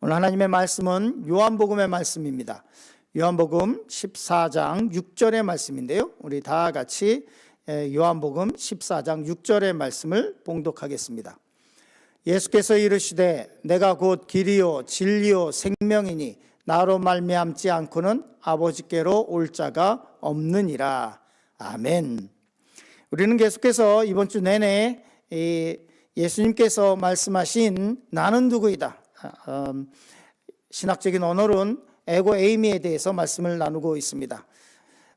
오늘 하나님의 말씀은 요한복음의 말씀입니다. 요한복음 14장 6절의 말씀인데요, 우리 다 같이 요한복음 14장 6절의 말씀을 봉독하겠습니다. 예수께서 이르시되 내가 곧 길이요 진리요 생명이니 나로 말미암지 않고는 아버지께로 올 자가 없느니라. 아멘. 우리는 계속해서 이번 주 내내 예수님께서 말씀하신 나는 누구이다, 신학적인 언어로는 에고 에이미에 대해서 말씀을 나누고 있습니다.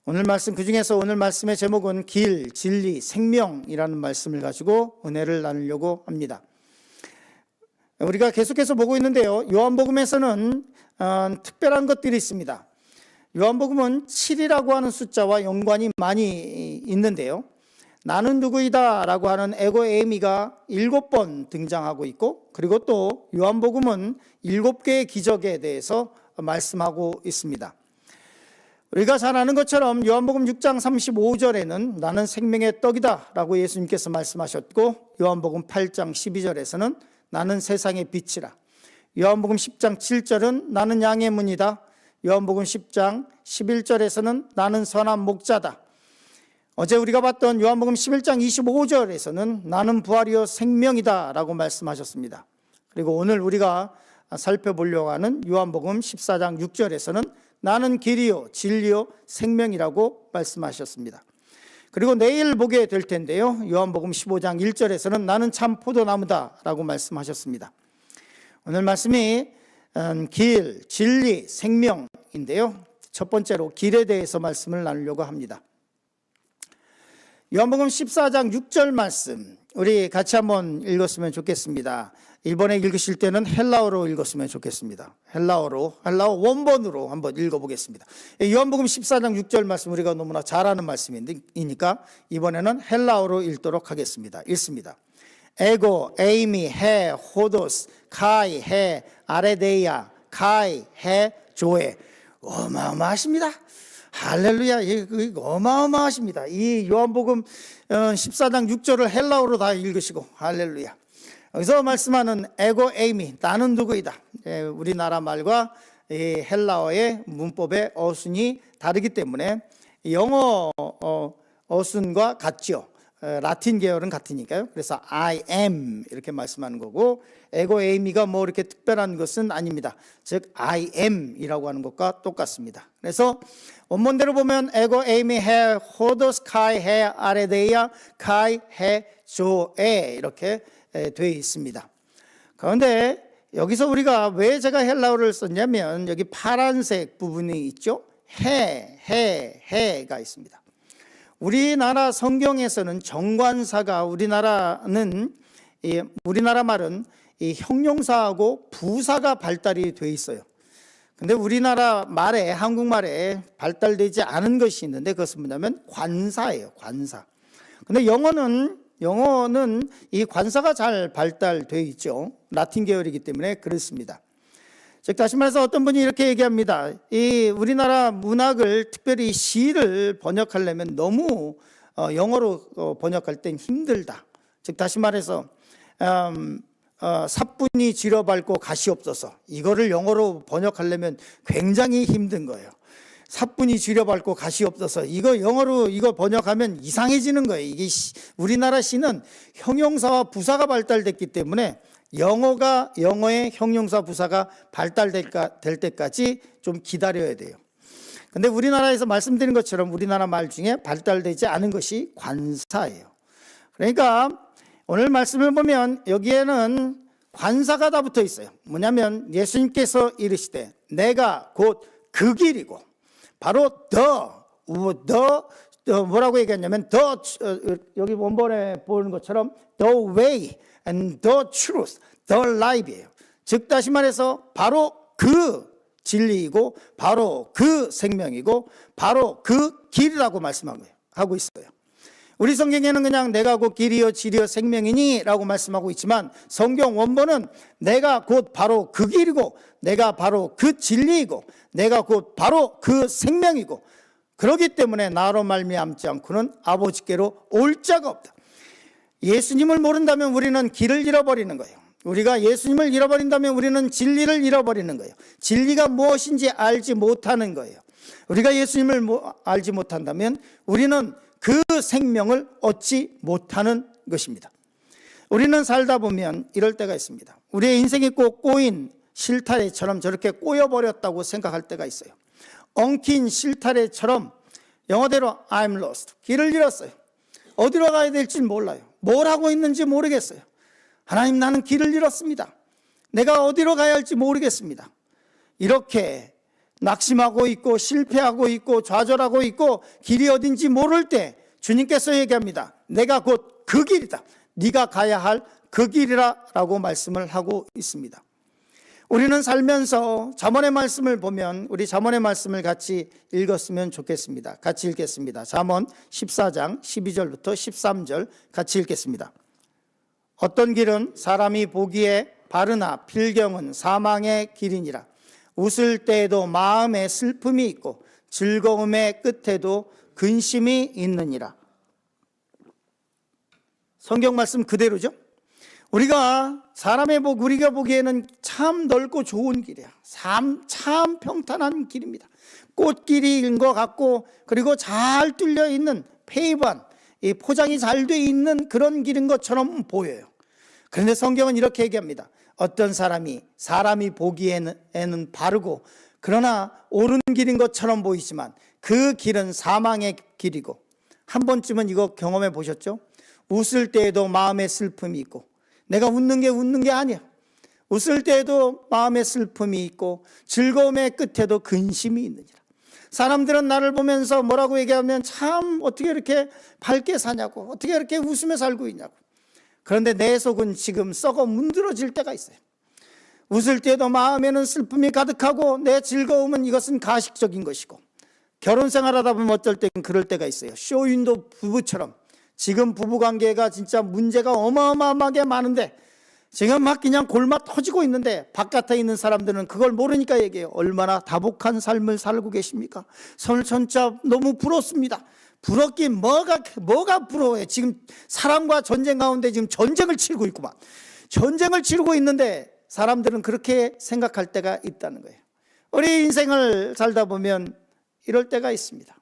오늘 말씀, 그 중에서 오늘 말씀의 제목은 길, 진리, 생명이라는 말씀을 가지고 은혜를 나누려고 합니다. 우리가 계속해서 보고 있는데요, 요한복음에서는 특별한 것들이 있습니다. 요한복음은 7이라고 하는 숫자와 연관이 많이 있는데요, 나는 누구이다 라고 하는 에고 에이미가 7번 등장하고 있고, 그리고 또 요한복음은 7개의 기적에 대해서 말씀하고 있습니다. 우리가 잘 아는 것처럼 요한복음 6장 35절에는 나는 생명의 떡이다 라고 예수님께서 말씀하셨고, 요한복음 8장 12절에서는 나는 세상의 빛이라, 요한복음 10장 7절은 나는 양의 문이다, 요한복음 10장 11절에서는 나는 선한 목자다. 어제 우리가 봤던 요한복음 11장 25절에서는 나는 부활이요 생명이다 라고 말씀하셨습니다. 그리고 오늘 우리가 살펴보려고 하는 요한복음 14장 6절에서는 나는 길이요 진리요 생명이라고 말씀하셨습니다. 그리고 내일 보게 될 텐데요, 요한복음 15장 1절에서는 나는 참 포도나무다 라고 말씀하셨습니다. 오늘 말씀이 길, 진리, 생명인데요, 첫 번째로 길에 대해서 말씀을 나누려고 합니다. 요한복음 14장 6절 말씀 우리 같이 한번 읽었으면 좋겠습니다. 일본에 읽으실 때는 헬라어로 읽었으면 좋겠습니다. 헬라어 원본으로 한번 읽어보겠습니다. 요한복음 14장 6절 말씀 우리가 너무나 잘 아는 말씀이니까 이번에는 헬라어로 읽도록 하겠습니다. 읽습니다. 에고, 에이미, 헤, 호도스, 카이, 헤, 아레데이아, 카이, 헤, 조에. 어마어마하십니다. 할렐루야, 이거 어마어마하십니다. 이 요한복음 14장 6절을 헬라어로 다 읽으시고, 할렐루야. 여기서 말씀하는 에고 에이미, 나는 누구이다, 우리나라 말과 헬라어의 문법의 어순이 다르기 때문에 영어 어순과 같죠. 라틴 계열은 같으니까요. 그래서 I am 이렇게 말씀하는 거고, 에고 에이미가 뭐 이렇게 특별한 것은 아닙니다. 즉 I am 이라고 하는 것과 똑같습니다. 그래서 원문대로 보면 에고 에이미 헤 호도스 카이 헤 아레데이아 카이 헤 조에 이렇게 되어 있습니다. 그런데 여기서 우리가 왜 제가 헬라어를 썼냐면, 여기 파란색 부분이 있죠. 해가 있습니다. 우리나라 성경에서는 정관사가, 우리나라 말은 이 형용사하고 부사가 발달이 돼 있어요. 근데 우리나라 말에, 한국말에 발달되지 않은 것이 있는데 그것은 뭐냐면 관사예요. 관사. 근데 영어는 이 관사가 잘 발달되어 있죠. 라틴 계열이기 때문에 그렇습니다. 즉 다시 말해서 어떤 분이 이렇게 얘기합니다. 이 우리나라 문학을, 특별히 시를 번역하려면 너무 영어로 번역할 땐 힘들다. 즉 다시 말해서 사뿐히 지려밟고 가시 없어서, 이거를 영어로 번역하려면 굉장히 힘든 거예요. 사뿐히 지려밟고 가시 없어서, 이거 영어로 이거 번역하면 이상해지는 거예요. 이게 우리나라 시는 형용사와 부사가 발달됐기 때문에 영어의 형용사 부사가 발달될 때까지 좀 기다려야 돼요. 근데 우리나라에서 말씀드린 것처럼 우리나라 말 중에 발달되지 않은 것이 관사예요. 그러니까 오늘 말씀을 보면 여기에는 관사가 다 붙어 있어요. 뭐냐면 예수님께서 이르시되 내가 곧 그 길이고, 바로 뭐라고 얘기했냐면 여기 원본에 보는 것처럼 the way and the truth, the life이에요. 즉 다시 말해서 바로 그 진리이고, 바로 그 생명이고, 바로 그 길이라고 말씀하고 있어요. 우리 성경에는 그냥 내가 곧 길이요 진리요 생명이니 라고 말씀하고 있지만, 성경 원본은 내가 곧 바로 그 길이고, 내가 바로 그 진리이고, 내가 곧 바로 그 생명이고, 그렇기 때문에 나로 말미암지 않고는 아버지께로 올 자가 없다. 예수님을 모른다면 우리는 길을 잃어버리는 거예요. 우리가 예수님을 잃어버린다면 우리는 진리를 잃어버리는 거예요. 진리가 무엇인지 알지 못하는 거예요. 우리가 예수님을 알지 못한다면 우리는 그 생명을 얻지 못하는 것입니다. 우리는 살다 보면 이럴 때가 있습니다. 우리의 인생이 꼭 꼬인 실타래처럼 저렇게 꼬여버렸다고 생각할 때가 있어요. 엉킨 실타래처럼 영어대로 I'm lost, 길을 잃었어요. 어디로 가야 될지 몰라요. 뭘 하고 있는지 모르겠어요. 하나님, 나는 길을 잃었습니다. 내가 어디로 가야 할지 모르겠습니다. 이렇게 낙심하고 있고 실패하고 있고 좌절하고 있고 길이 어딘지 모를 때 주님께서 얘기합니다. 내가 곧 그 길이다. 네가 가야 할 그 길이라 라고 말씀을 하고 있습니다. 우리는 살면서 잠언의 말씀을 보면 우리 잠언의 말씀을 같이 읽었으면 좋겠습니다. 같이 읽겠습니다. 잠언 14장 12절부터 13절 같이 읽겠습니다. 어떤 길은 사람이 보기에 바르나 필경은 사망의 길이니라. 웃을 때에도 마음에 슬픔이 있고 즐거움의 끝에도 근심이 있느니라. 성경 말씀 그대로죠. 우리가 우리가 보기에는 참 넓고 좋은 길이야. 참 평탄한 길입니다. 꽃길인 것 같고, 그리고 잘 뚫려 있는 페이브한, 이 포장이 잘 돼 있는 그런 길인 것처럼 보여요. 그런데 성경은 이렇게 얘기합니다. 어떤 사람이 보기에는 바르고 그러나 옳은 길인 것처럼 보이지만 그 길은 사망의 길이고, 한 번쯤은 이거 경험해 보셨죠? 웃을 때에도 마음에 슬픔이 있고, 내가 웃는 게 아니야. 웃을 때에도 마음에 슬픔이 있고 즐거움의 끝에도 근심이 있느니라. 사람들은 나를 보면서 뭐라고 얘기하면, 참 어떻게 이렇게 밝게 사냐고, 어떻게 이렇게 웃으며 살고 있냐고. 그런데 내 속은 지금 썩어 문드러질 때가 있어요. 웃을 때도 마음에는 슬픔이 가득하고 내 즐거움은 이것은 가식적인 것이고, 결혼 생활하다 보면 어쩔 땐 그럴 때가 있어요. 쇼윈도 부부처럼 지금 부부관계가 진짜 문제가 어마어마하게 많은데 지금 막 그냥 골마 터지고 있는데 바깥에 있는 사람들은 그걸 모르니까 얘기해요. 얼마나 다복한 삶을 살고 계십니까? 진짜 너무 부럽습니다. 부럽긴 뭐가 부러워요. 지금 사람과 전쟁 가운데 지금 전쟁을 치르고 있구만. 전쟁을 치르고 있는데 사람들은 그렇게 생각할 때가 있다는 거예요. 우리 인생을 살다 보면 이럴 때가 있습니다.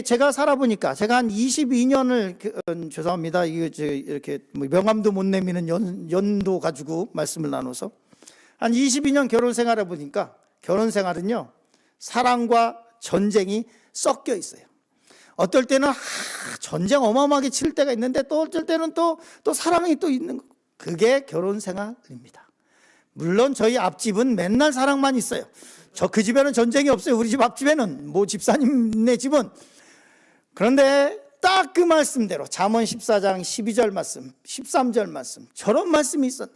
제가 살아보니까, 제가 한 22년을, 죄송합니다. 이렇게 명함도 못 내미는 연도 가지고 말씀을 나눠서. 한 22년 결혼 생활해 보니까, 결혼 생활은요, 사랑과 전쟁이 섞여 있어요. 어떨 때는 전쟁 어마어마하게 칠 때가 있는데, 또 어떨 때는 또 사랑이 또 있는 거. 그게 결혼 생활입니다. 물론 저희 앞집은 맨날 사랑만 있어요. 그 집에는 전쟁이 없어요. 우리 집 앞집에는, 집사님네 집은. 그런데 딱 그 말씀대로 잠언 14장 12절 말씀, 13절 말씀, 저런 말씀이 있었네.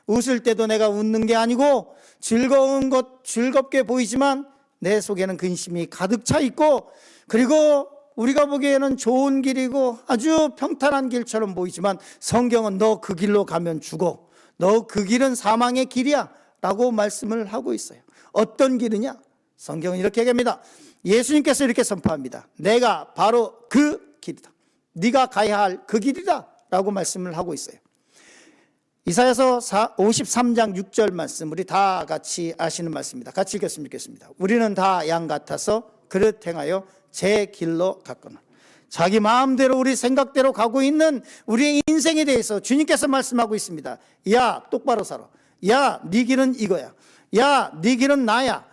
웃을 때도 내가 웃는 게 아니고 즐겁게 보이지만 내 속에는 근심이 가득 차 있고, 그리고 우리가 보기에는 좋은 길이고 아주 평탄한 길처럼 보이지만 성경은 너 그 길로 가면 죽어. 너 그 길은 사망의 길이야 라고 말씀을 하고 있어요. 어떤 길이냐? 성경은 이렇게 얘기합니다. 예수님께서 이렇게 선포합니다. 내가 바로 그 길이다. 네가 가야 할 그 길이다 라고 말씀을 하고 있어요. 이사야서 53장 6절 말씀, 우리 다 같이 아시는 말씀입니다. 같이 읽었으면 좋겠습니다. 우리는 다 양 같아서 그릇 행하여 제 길로 갔거늘. 자기 마음대로 우리 생각대로 가고 있는 우리의 인생에 대해서 주님께서 말씀하고 있습니다. 야, 똑바로 살아. 야, 네 길은 이거야. 야, 네 길은 나야.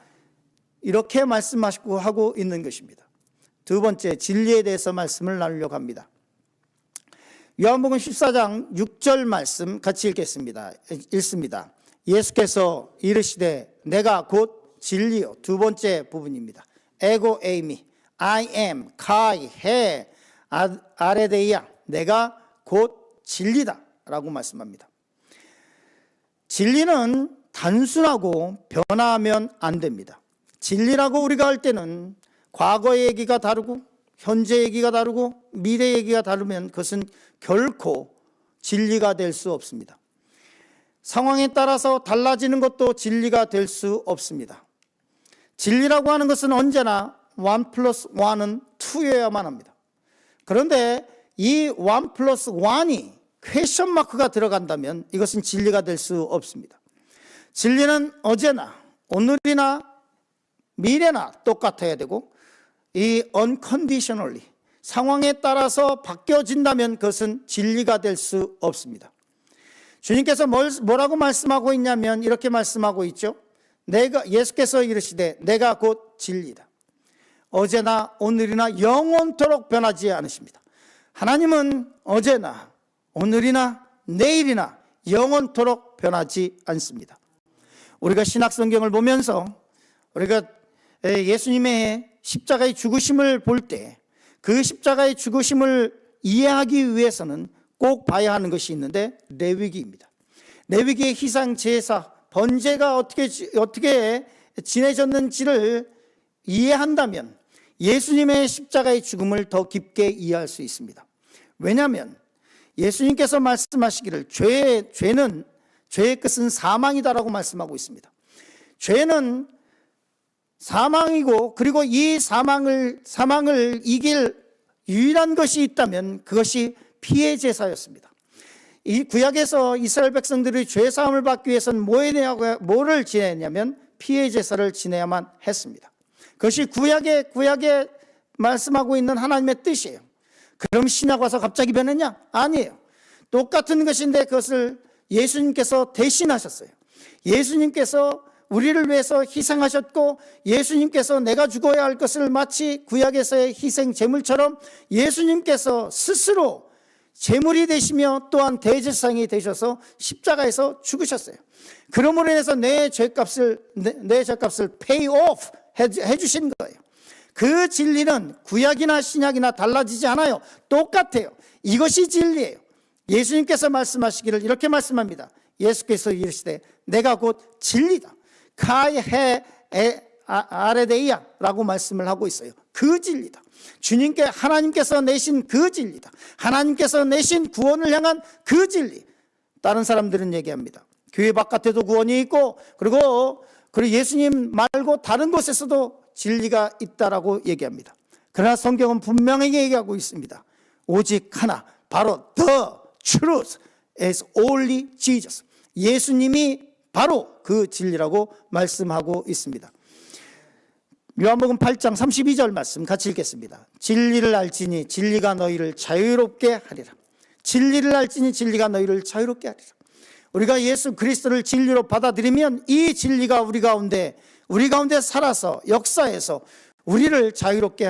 이렇게 말씀하시고 하고 있는 것입니다. 두 번째, 진리에 대해서 말씀을 나누려고 합니다. 요한복음 14장 6절 말씀 같이 읽습니다. 예수께서 이르시되 내가 곧 진리요. 두 번째 부분입니다. 에고 에이미, I am, 카이, 해, 아레데이야. 내가 곧 진리다 라고 말씀합니다. 진리는 단순하고 변화하면 안 됩니다. 진리라고 우리가 할 때는 과거 얘기가 다르고 현재 얘기가 다르고 미래 얘기가 다르면 그것은 결코 진리가 될 수 없습니다. 상황에 따라서 달라지는 것도 진리가 될 수 없습니다. 진리라고 하는 것은 언제나 1+1은 2여야만 합니다. 그런데 이 1+1이 퀘션 마크가 들어간다면 이것은 진리가 될 수 없습니다. 진리는 어제나 오늘이나 미래나 똑같아야 되고, 이 unconditionally 상황에 따라서 바뀌어진다면 그것은 진리가 될 수 없습니다. 주님께서 뭐라고 말씀하고 있냐면 이렇게 말씀하고 있죠. 예수께서 이르시되 내가 곧 진리다. 어제나 오늘이나 영원토록 변하지 않으십니다. 하나님은 어제나 오늘이나 내일이나 영원토록 변하지 않습니다. 우리가 신약성경을 보면서 우리가 예수님의 십자가의 죽으심을 볼 때 그 십자가의 죽으심을 이해하기 위해서는 꼭 봐야 하는 것이 있는데 레위기입니다. 레위기의 희생 제사, 번제가 어떻게 지내졌는지를 이해한다면 예수님의 십자가의 죽음을 더 깊게 이해할 수 있습니다. 왜냐하면 예수님께서 말씀하시기를 죄의 끝은 사망이다라고 말씀하고 있습니다. 죄는 사망이고, 그리고 이 사망을 이길 유일한 것이 있다면 그것이 피의 제사였습니다. 이 구약에서 이스라엘 백성들이 죄 사함을 받기 위해서는 뭐를 지내냐면 피의 제사를 지내야만 했습니다. 그것이 구약에 말씀하고 있는 하나님의 뜻이에요. 그럼 신약 와서 갑자기 변했냐? 아니에요. 똑같은 것인데 그것을 예수님께서 대신하셨어요. 예수님께서 우리를 위해서 희생하셨고, 예수님께서 내가 죽어야 할 것을 마치 구약에서의 희생 제물처럼 예수님께서 스스로 제물이 되시며 또한 대제사장이 되셔서 십자가에서 죽으셨어요. 그러므로 인해서 내 죄값을 pay off 해주신 거예요. 그 진리는 구약이나 신약이나 달라지지 않아요. 똑같아요. 이것이 진리예요. 예수님께서 말씀하시기를 이렇게 말씀합니다. 예수께서 이르시되 내가 곧 진리다. 카이헤 아레데이아라고 말씀을 하고 있어요. 그 진리다. 하나님께서 내신 그 진리다. 하나님께서 내신 구원을 향한 그 진리. 다른 사람들은 얘기합니다. 교회 바깥에도 구원이 있고, 그리고 예수님 말고 다른 곳에서도 진리가 있다라고 얘기합니다. 그러나 성경은 분명하게 얘기하고 있습니다. 오직 하나, 바로 the truth is only Jesus. 예수님이 바로 그 진리라고 말씀하고 있습니다. 요한복음 8장 32절 말씀 같이 읽겠습니다. 진리를 알지니 진리가 너희를 자유롭게 하리라. 진리를 알지니 진리가 너희를 자유롭게 하리라. 우리가 예수 그리스도를 진리로 받아들이면 이 진리가 우리 가운데 살아서 역사해서 우리를 자유롭게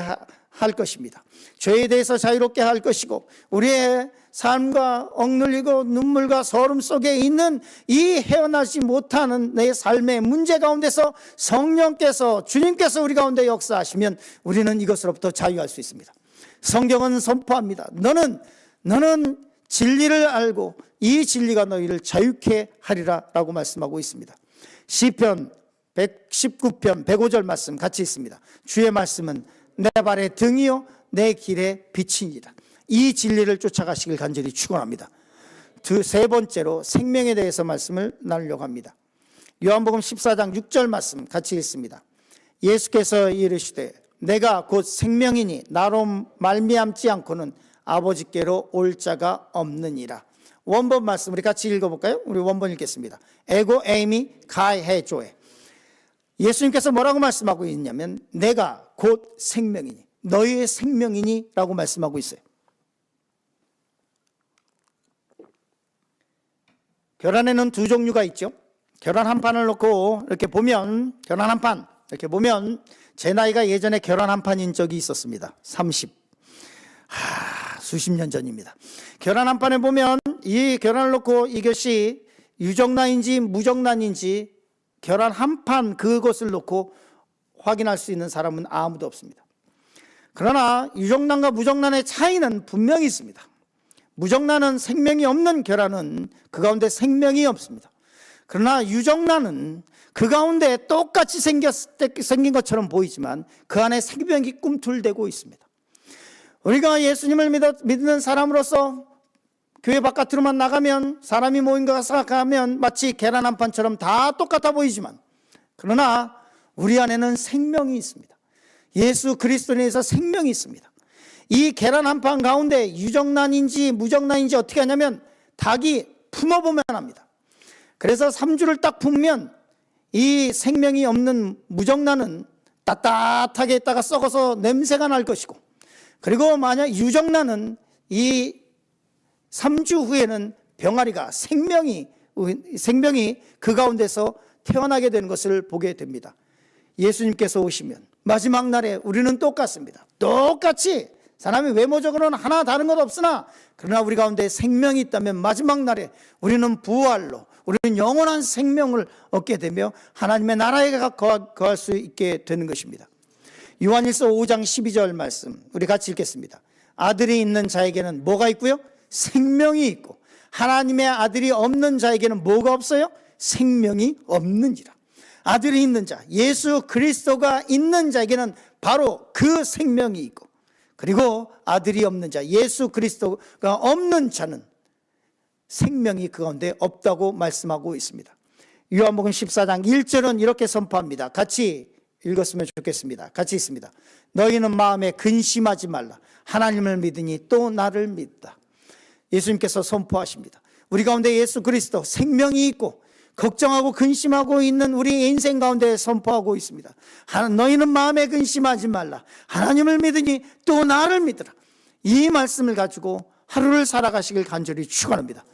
할 것입니다. 죄에 대해서 자유롭게 할 것이고, 우리의 삶과 억눌리고 눈물과 서름 속에 있는 이 헤어나지 못하는 내 삶의 문제 가운데서 성령께서, 주님께서 우리 가운데 역사하시면 우리는 이것으로부터 자유할 수 있습니다. 성경은 선포합니다. 너는 진리를 알고 이 진리가 너희를 자유케 하리라 라고 말씀하고 있습니다. 시편 119편 105절 말씀 같이 있습니다. 주의 말씀은 내 발의 등이요 내 길의 빛이니라. 이 진리를 쫓아가시길 간절히 축원합니다. 세 번째로 생명에 대해서 말씀을 나누려고 합니다. 요한복음 14장 6절 말씀 같이 읽습니다. 예수께서 이르시되 내가 곧 생명이니 나로 말미암지 않고는 아버지께로 올 자가 없느니라. 원본 말씀 우리 같이 읽어볼까요? 우리 원본 읽겠습니다. 에고 에이미 카이 헤조에. 예수님께서 뭐라고 말씀하고 있냐면 내가 곧 생명이니, 너희의 생명이니 라고 말씀하고 있어요. 계란에는 두 종류가 있죠. 계란 한 판을 놓고 이렇게 보면, 계란 한 판 이렇게 보면, 제 나이가 예전에 계란 한 판인 적이 있었습니다. 수십 년 전입니다. 계란 한 판에 보면 이 계란을 놓고 이것이 유정란인지 무정란인지 계란 한 판 그것을 놓고 확인할 수 있는 사람은 아무도 없습니다. 그러나 유정란과 무정란의 차이는 분명히 있습니다. 무정란은 생명이 없는 계란은 그 가운데 생명이 없습니다. 그러나 유정란은 그 가운데 똑같이 생긴 것처럼 보이지만 그 안에 생명이 꿈틀대고 있습니다. 우리가 예수님을 믿는 사람으로서 교회 바깥으로만 나가면, 사람이 모인 것 생각하면 마치 계란 한 판처럼 다 똑같아 보이지만, 그러나 우리 안에는 생명이 있습니다. 예수 그리스도에서 생명이 있습니다. 이 계란 한 판 가운데 유정란인지 무정란인지 어떻게 하냐면 닭이 품어보면 합니다. 그래서 3주를 딱 품으면 이 생명이 없는 무정란은 따뜻하게 있다가 썩어서 냄새가 날 것이고, 그리고 만약 유정란은 이 3주 후에는 병아리가 생명이 그 가운데서 태어나게 되는 것을 보게 됩니다. 예수님께서 오시면 마지막 날에 우리는 똑같습니다. 똑같이 사람이 외모적으로는 하나 다른 것 없으나 그러나 우리 가운데 생명이 있다면 마지막 날에 우리는 부활로, 우리는 영원한 생명을 얻게 되며 하나님의 나라에 거할 수 있게 되는 것입니다. 요한일서 5장 12절 말씀 우리 같이 읽겠습니다. 아들이 있는 자에게는 뭐가 있고요? 생명이 있고, 하나님의 아들이 없는 자에게는 뭐가 없어요? 생명이 없는지라. 아들이 있는 자, 예수 그리스도가 있는 자에게는 바로 그 생명이 있고, 그리고 아들이 없는 자, 예수 그리스도가 없는 자는 생명이 그 가운데 없다고 말씀하고 있습니다. 요한복음 14장 1절은 이렇게 선포합니다. 같이 읽었으면 좋겠습니다. 같이 있습니다. 너희는 마음에 근심하지 말라. 하나님을 믿으니 또 나를 믿다. 예수님께서 선포하십니다. 우리 가운데 예수 그리스도 생명이 있고 걱정하고 근심하고 있는 우리 인생 가운데 선포하고 있습니다. 너희는 마음에 근심하지 말라. 하나님을 믿으니 또 나를 믿으라. 이 말씀을 가지고 하루를 살아가시길 간절히 축원합니다.